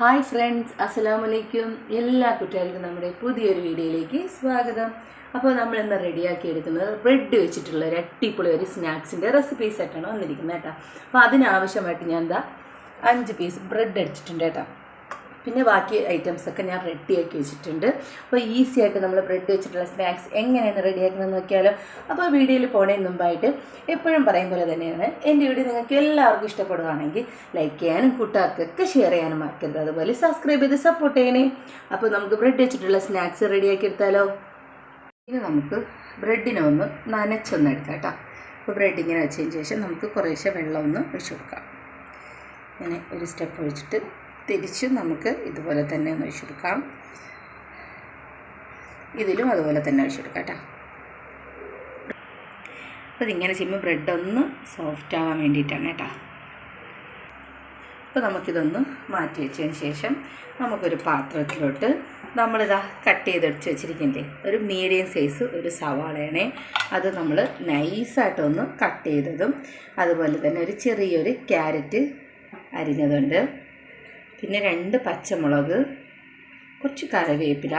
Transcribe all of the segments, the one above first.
Hi friends, അസ്സലാമു അലൈക്കും. എല്ലാ കുട്ടികൾക്കും നമ്മുടെ പുതിയൊരു വീഡിയോയിലേക്ക് സ്വാഗതം. അപ്പോൾ നമ്മൾ ഇന്ന് റെഡിയാക്കി എടുക്കുന്നത് ബ്രെഡ് വെച്ചിട്ടുള്ള ഒരു അടിപൊളി ഒരു സ്നാക്സിൻ്റെ റെസിപ്പി സെറ്റാണ് വന്നിരിക്കുന്നത് കേട്ടോ. അപ്പോൾ അതിനാവശ്യമായിട്ട് ഞാൻ 5 പീസ് ബ്രെഡ് അടിച്ചിട്ടുണ്ട് കേട്ടോ. പിന്നെ ബാക്കി ഐറ്റംസൊക്കെ ഞാൻ റെഡിയാക്കി വെച്ചിട്ടുണ്ട്. അപ്പോൾ ഈസി ആയിട്ട് നമ്മൾ ബ്രെഡ് വെച്ചിട്ടുള്ള സ്നാക്സ് എങ്ങനെയാണ് റെഡിയാക്കണമെന്ന് നോക്കിയാലോ. അപ്പോൾ വീഡിയോയിൽ പോണതിന് മുമ്പായിട്ട് എപ്പോഴും പറയും പോലെ തന്നെയാണ്, എൻ്റെ വീഡിയോ നിങ്ങൾക്ക് എല്ലാവർക്കും ഇഷ്ടപ്പെടുകയാണെങ്കിൽ ലൈക്ക് ചെയ്യാനും കൂട്ടുകാർക്കൊക്കെ ഷെയർ ചെയ്യാനും മറക്കരുത്. അതുപോലെ സബ്സ്ക്രൈബ് ചെയ്ത് സപ്പോർട്ട് ചെയ്യണേ. അപ്പോൾ നമുക്ക് ബ്രെഡ് വെച്ചിട്ടുള്ള സ്നാക്സ് റെഡിയാക്കി എടുത്താലോ. ഇനി നമുക്ക് ബ്രെഡിനെ ഒന്ന് നനച്ചൊന്ന് എടുക്കാം കേട്ടോ. അപ്പോൾ ബ്രെഡ് ഇങ്ങനെ വെച്ചതിന് ശേഷം നമുക്ക് കുറേശ്ശെ വെള്ളം ഒന്ന് ഒഴിച്ചു കൊടുക്കാം. ഇങ്ങനെ ഒരു സ്റ്റെപ്പ് ഒഴിച്ചിട്ട് തിരിച്ച് നമുക്ക് ഇതുപോലെ തന്നെ ഒന്ന് ഒഴിച്ചെടുക്കാം. ഇതിലും അതുപോലെ തന്നെ ഒഴിച്ചെടുക്കാം കേട്ടോ. അപ്പോൾ ഇതിങ്ങനെ ചെയ്യുമ്പോൾ ബ്രെഡ് ഒന്ന് സോഫ്റ്റ് ആവാൻ വേണ്ടിയിട്ടാണ് കേട്ടോ. അപ്പോൾ നമുക്കിതൊന്ന് മാറ്റി വെച്ചതിന് ശേഷം നമുക്കൊരു പാത്രത്തിലോട്ട് നമ്മളിതാ കട്ട് ചെയ്തെടുത്ത് വെച്ചിരിക്കുന്നില്ലേ, ഒരു മീഡിയം സൈസ് ഒരു സവാളയാണേ. അത് നമ്മൾ നൈസായിട്ടൊന്ന് കട്ട് ചെയ്തതും, അതുപോലെ തന്നെ ഒരു ചെറിയൊരു ക്യാരറ്റ് അരിഞ്ഞതുണ്ട്, പിന്നെ 2 പച്ചമുളക്, കുറച്ച് കറിവേപ്പില,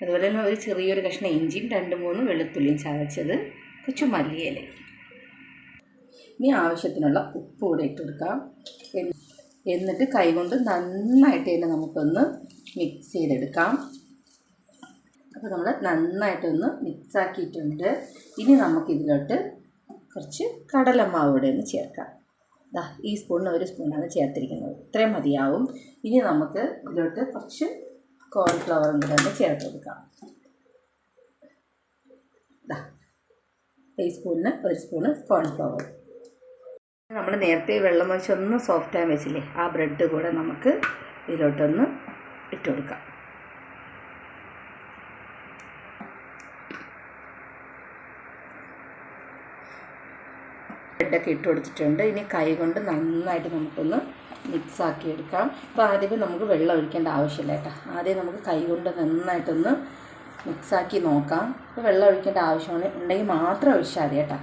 അതുപോലെ തന്നെ ഒരു ചെറിയൊരു കഷ്ണം ഇഞ്ചിയും 2-3 വെളുത്തുള്ളിയും ചതച്ചത്, കുറച്ച് മല്ലിയില. ഇനി ആവശ്യത്തിനുള്ള ഉപ്പ് കൂടെ ഇട്ട് കൊടുക്കാം. എന്നിട്ട് കൈകൊണ്ട് നന്നായിട്ട് തന്നെ നമുക്കൊന്ന് മിക്സ് ചെയ്തെടുക്കാം. അപ്പോൾ നമ്മൾ നന്നായിട്ടൊന്ന് മിക്സാക്കിയിട്ടുണ്ട്. ഇനി നമുക്കിതിലോട്ട് കുറച്ച് കടലമാവ് കൂടെ ഒന്ന് ചേർക്കാം. ഈ സ്പൂണിന് 1 സ്പൂണാണ് ചേർത്തിരിക്കുന്നത്, ഇത്രയും മതിയാവും. ഇനി നമുക്ക് ഇതിലോട്ട് കുറച്ച് കോൺഫ്ലവറും കൂടെ ഒന്ന് ചേർത്ത് കൊടുക്കാം. ഈ സ്പൂണിന് 1 സ്പൂണ് കോൺഫ്ലവർ. നമ്മൾ നേരത്തെ വെള്ളം ഒഴിച്ച് ഒന്ന് സോഫ്റ്റ് ആയി വെച്ചില്ലേ, ആ ബ്രെഡ് കൂടെ നമുക്ക് ഇതിലോട്ടൊന്ന് ഇട്ട് കൊടുക്കാം. ബ്രെഡൊക്കെ ഇട്ട് കൊടുത്തിട്ടുണ്ട്. ഇനി കൈ കൊണ്ട് നന്നായിട്ട് നമുക്കൊന്ന് മിക്സാക്കി എടുക്കാം. അപ്പോൾ ആദ്യമേ നമുക്ക് വെള്ളം ഒഴിക്കേണ്ട ആവശ്യമില്ല കേട്ടോ. ആദ്യം നമുക്ക് കൈ കൊണ്ട് നന്നായിട്ടൊന്ന് മിക്സാക്കി നോക്കാം. അപ്പോൾ വെള്ളം ഒഴിക്കേണ്ട ആവശ്യമാണ് ഉണ്ടെങ്കിൽ മാത്രം ഒഴിച്ചാൽ മതി കേട്ടോ.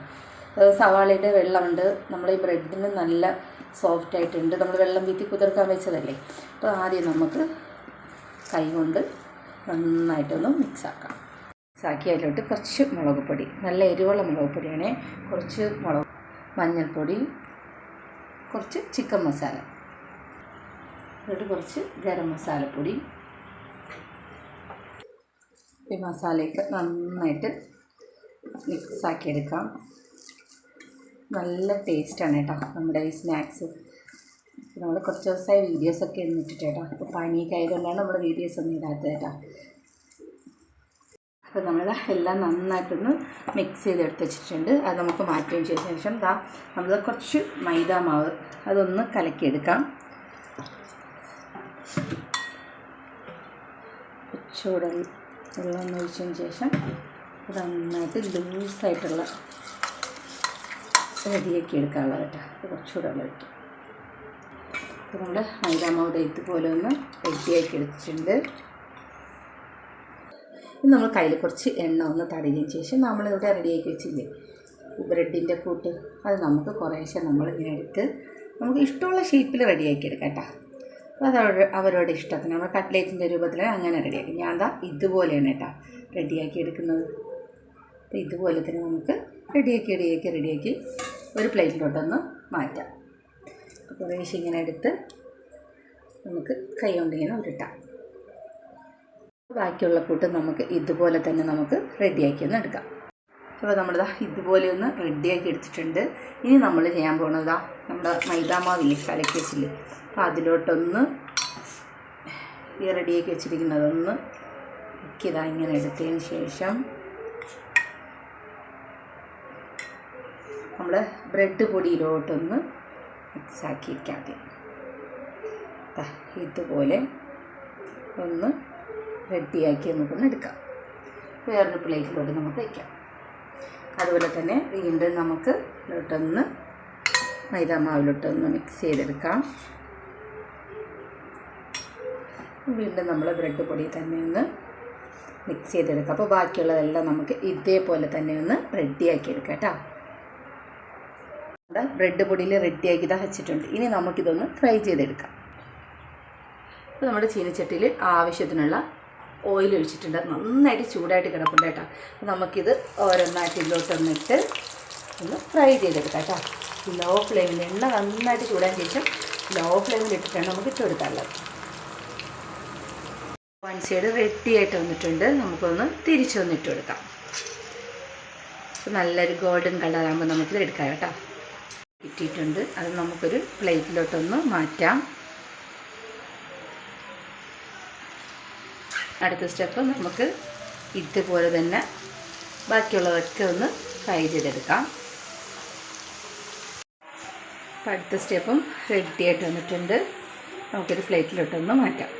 സവാളയുടെ വെള്ളമുണ്ട്, നമ്മൾ ഈ ബ്രെഡിന് നല്ല സോഫ്റ്റ് ആയിട്ടുണ്ട്, നമ്മൾ വെള്ളം വീത്തി കുതിർക്കാൻ വെച്ചതല്ലേ. അപ്പോൾ ആദ്യം നമുക്ക് കൈ കൊണ്ട് നന്നായിട്ടൊന്ന് മിക്സാക്കാം. മിക്സാക്കി അതിലോട്ട് കുറച്ച് മുളക് പൊടി, നല്ല എരിവുള്ള മുളക് പൊടിയാണേ, കുറച്ച് മഞ്ഞൾപ്പൊടി, കുറച്ച് ചിക്കൻ മസാല, എന്നിട്ട് കുറച്ച് ഗരം മസാലപ്പൊടി. ഈ മസാലയൊക്കെ നന്നായിട്ട് മിക്സാക്കി എടുക്കാം. നല്ല ടേസ്റ്റാണ് കേട്ടോ നമ്മുടെ ഈ സ്നാക്സ്. നമ്മൾ കുറച്ച് ദിവസമായി വീഡിയോസൊക്കെ ഇട്ടിട്ട് കേട്ടോ. അപ്പോൾ പനിയൊക്കെ ആയതുകൊണ്ടാണ് നമ്മൾ വീഡിയോസൊന്നും ഇടാത്തത് കേട്ടോ. അപ്പോൾ നമ്മൾ എല്ലാം നന്നായിട്ടൊന്ന് മിക്സ് ചെയ്തെടുത്ത് വെച്ചിട്ടുണ്ട്. അത് നമുക്ക് മാറ്റിയതിന് ശേഷം നമ്മൾ കുറച്ച് മൈദ മാവ് അതൊന്ന് കലക്കിയെടുക്കാം. കുറച്ചുകൂടെ വെള്ളം ഒഴിച്ചതിന് ശേഷം അത് നന്നായിട്ട് ലൂസായിട്ടുള്ള റെഡിയാക്കി എടുക്കാനുള്ളത് കേട്ടോ. കുറച്ചുകൂടെ വെള്ളം ഒഴിക്കും. അപ്പോൾ നമ്മൾ മൈദ മാവ് ഇതുപോലെ ഒന്ന് റെഡിയാക്കി എടുത്തിട്ടുണ്ട്. നമ്മൾ കയ്യിൽ കുറച്ച് എണ്ണ ഒന്ന് തടവിയതിന് ശേഷം നമ്മളിവിടെ റെഡിയാക്കി വെച്ചില്ലേ ബ്രെഡിൻ്റെ കൂട്ട്, അത് നമുക്ക് കുറേശ്ശെ നമ്മളിങ്ങനെ എടുത്ത് നമുക്ക് ഇഷ്ടമുള്ള ഷേപ്പിൽ റെഡിയാക്കി എടുക്കാം കേട്ടോ. അപ്പോൾ അത് അവരുടെ ഇഷ്ടത്തിന് നമ്മൾ കട്ട്ലേറ്റിൻ്റെ രൂപത്തിൽ അങ്ങനെ റെഡിയാക്കി. ഞാൻ ഇതുപോലെയാണ് കേട്ടോ റെഡിയാക്കി എടുക്കുന്നത്. അപ്പോൾ ഇതുപോലെ തന്നെ നമുക്ക് റെഡിയാക്കി ഒരു പ്ലേറ്റിലോട്ടൊന്ന് മാറ്റാം. അപ്പോൾ കുറേശ്ശെ ഇങ്ങനെ എടുത്ത് നമുക്ക് കൈ കൊണ്ടിങ്ങനെ ഉരുട്ടാം. ബാക്കിയുള്ള കൂട്ട് നമുക്ക് ഇതുപോലെ തന്നെ നമുക്ക് റെഡിയാക്കി ഒന്ന് എടുക്കാം. അപ്പോൾ നമ്മളിതാ ഇതുപോലെ ഒന്ന് റെഡിയാക്കി എടുത്തിട്ടുണ്ട്. ഇനി നമ്മൾ ചെയ്യാൻ പോകുന്നത് നമ്മുടെ മൈദാമാവില്ലേ കലക്കി വെച്ചില്ലേ, അപ്പോൾ അതിലോട്ടൊന്ന് ഈ റെഡിയാക്കി വെച്ചിരിക്കുന്നതൊന്ന് ഇങ്ങനെ എടുത്തതിന് ശേഷം നമ്മൾ ബ്രെഡ് പൊടിയിലോട്ടൊന്ന് മിക്സാക്കി വയ്ക്കാം. ഇതുപോലെ ഒന്ന് റെഡിയാക്കി നമുക്കൊന്ന് എടുക്കാം. വേറൊരു പ്ലേറ്റിലോട്ട് നമുക്ക് വയ്ക്കാം. അതുപോലെ തന്നെ വീണ്ടും നമുക്ക് ഇതിലോട്ടൊന്ന് മൈദാമാവിലോട്ടൊന്ന് മിക്സ് ചെയ്തെടുക്കാം. വീണ്ടും നമ്മൾ ബ്രെഡ് പൊടി തന്നെ ഒന്ന് മിക്സ് ചെയ്തെടുക്കാം. അപ്പോൾ ബാക്കിയുള്ളതെല്ലാം നമുക്ക് ഇതേപോലെ തന്നെ ഒന്ന് റെഡിയാക്കി എടുക്കാം കേട്ടോ. ബ്രെഡ് പൊടിയിൽ റെഡിയാക്കി വെച്ചിട്ടുണ്ട്. ഇനി നമുക്കിതൊന്ന് ഫ്രൈ ചെയ്തെടുക്കാം. അപ്പോൾ നമ്മുടെ ചീനച്ചട്ടിയിൽ ആവശ്യത്തിനുള്ള ഓയിൽ ഒഴിച്ചിട്ടുണ്ട്. നന്നായിട്ട് ചൂടായിട്ട് കിടപ്പുണ്ട് കേട്ടോ. അപ്പോൾ നമുക്കിത് ഓരോന്നായിട്ട് ഇതിലോട്ടൊന്നിട്ട് ഒന്ന് ഫ്രൈ ചെയ്തെടുക്കാം കേട്ടോ. ലോ ഫ്ലെയിമിൽ എണ്ണ നന്നായിട്ട് ചൂടാൻ ശേഷം ലോ ഫ്ലെയിമിൽ ഇട്ടിട്ടാണ് നമുക്ക് ഇട്ട് കൊടുക്കാനുള്ളത്. വൺ സൈഡ് റെഡി ആയിട്ട് വന്നിട്ടുണ്ട്. നമുക്കൊന്ന് തിരിച്ചൊന്നിട്ട് കൊടുക്കാം. അപ്പോൾ നല്ലൊരു ഗോൾഡൻ കളറാകുമ്പോൾ നമുക്കിത് എടുക്കാം കേട്ടോ. ഇട്ടിട്ടുണ്ട്. അത് നമുക്കൊരു പ്ലേറ്റിലോട്ടൊന്ന് മാറ്റാം. അടുത്ത സ്റ്റെപ്പ് നമുക്ക് ഇതുപോലെ തന്നെ ബാക്കിയുള്ളതൊക്കെ ഒന്ന് ഫ്രൈ ചെയ്തെടുക്കാം. അപ്പോൾ അടുത്ത സ്റ്റെപ്പും റെഡി ആയിട്ട് വന്നിട്ടുണ്ട്. നമുക്കൊരു പ്ലേറ്റിലോട്ടൊന്ന് മാറ്റാം.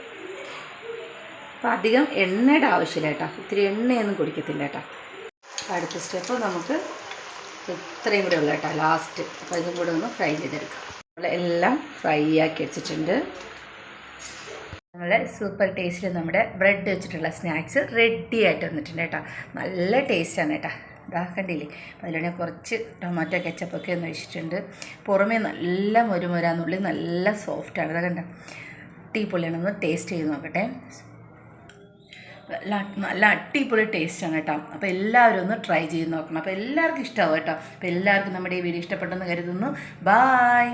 അപ്പോൾ അധികം എണ്ണയുടെ ആവശ്യമില്ല കേട്ടോ. ഇത്തിരി എണ്ണയൊന്നും കുടിക്കത്തില്ല കേട്ടോ. അപ്പോൾ അടുത്ത സ്റ്റെപ്പ് നമുക്ക് ഇത്രയും കൂടെ ഉള്ള കേട്ടോ ലാസ്റ്റ്. അപ്പോൾ ഇതും കൂടെ ഒന്ന് ഫ്രൈ ചെയ്തെടുക്കാം. നമ്മളെല്ലാം ഫ്രൈ ആക്കി വെച്ചിട്ടുണ്ട്. നമ്മളെ സൂപ്പർ ടേസ്റ്റിൽ നമ്മുടെ ബ്രെഡ് വെച്ചിട്ടുള്ള സ്നാക്സ് റെഡി ആയിട്ട് വന്നിട്ടുണ്ട് കേട്ടോ. നല്ല ടേസ്റ്റാണ് കേട്ടോ. ഇതാ കണ്ടില്ലേ. അപ്പോൾ അതിലാണെങ്കിൽ കുറച്ച് ടൊമാറ്റോ കെച്ചപ്പൊക്കെ ഒന്ന് ഒഴിച്ചിട്ടുണ്ട്. പുറമേ നല്ല മുരുമുരാന്നുള്ളിൽ നല്ല സോഫ്റ്റാണ്. അതാ കണ്ടോ, അടിപൊളിയാണ്. ഒന്ന് ടേസ്റ്റ് ചെയ്ത് നോക്കട്ടെ. നല്ല അടിപൊളി ടേസ്റ്റാണ് കേട്ടോ. അപ്പോൾ എല്ലാവരും ഒന്ന് ട്രൈ ചെയ്ത് നോക്കണം. അപ്പോൾ എല്ലാവർക്കും ഇഷ്ടമാവും കേട്ടോ. അപ്പോൾ എല്ലാവർക്കും നമ്മുടെ ഈ വീഡിയോ ഇഷ്ടപ്പെട്ടെന്ന് കരുതുന്നു. ബായ്.